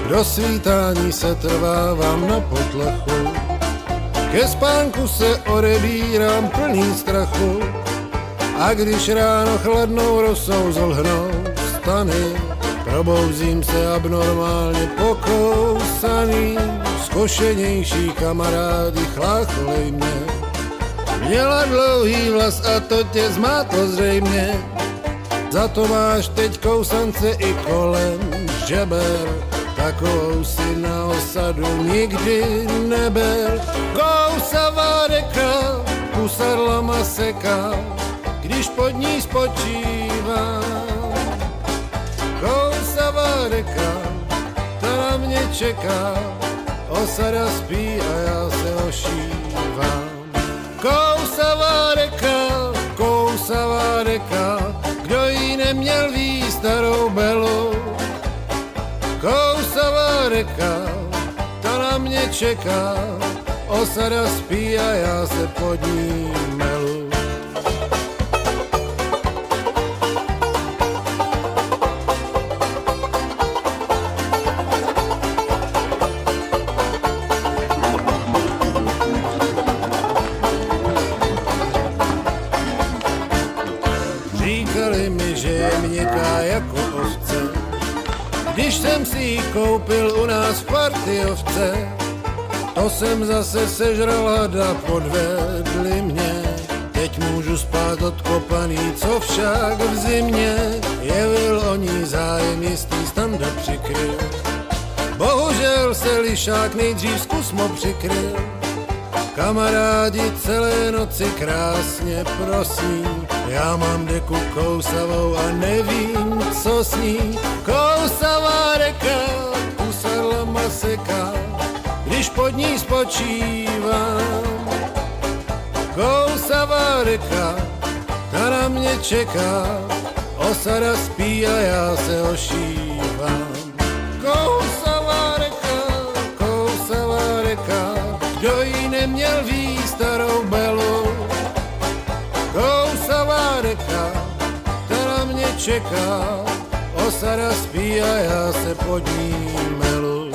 do svítání se trvávám na potlechu, ke spánku se odebírám plný strachu, a když ráno chladnou rosou zlhnou stany, probouzím se abnormálně pokousaný, zkušenější kamarádi chlácholej mě. Měla dlouhý vlas a to tě zmátlo zřejmě, za to máš teď kousance i kolem žeber, takovou si na osadu nikdy neber. Kousavá reka, kusadla maseka, když pod ní spočívám. Kousavá reka, ta na mě čeká, osada spí a já se ošívám. Kousavá reka, kdo jí neměl ví starou belu. Kousavá reka, ta na mě čeká, osada spí a já se pod ní melu. Říkali mi, že je měkká jako ovce, když jsem si ji koupil u nás v Partyjovce. To jsem zase sežral hada, podvedli mě, teď můžu spát odkopaný, co však v zimě. Jevil o ní zájem, jistý Standa přikryl, bohužel se lišák nejdřív zkusmo přikryl. Kamarádi celé noci krásně prosní, já mám deku kousavou a nevím, co s ní. Kousavá reka, kusadla maseka, když pod ní spočívám. Kousavá reka, ta na mě čeká, osada spí a já se ošívám. Kousavá reka, kdo jí neměl ví starou belu. Kousavá reka, ta na mě čeká, osada spí a já se pod ní melu.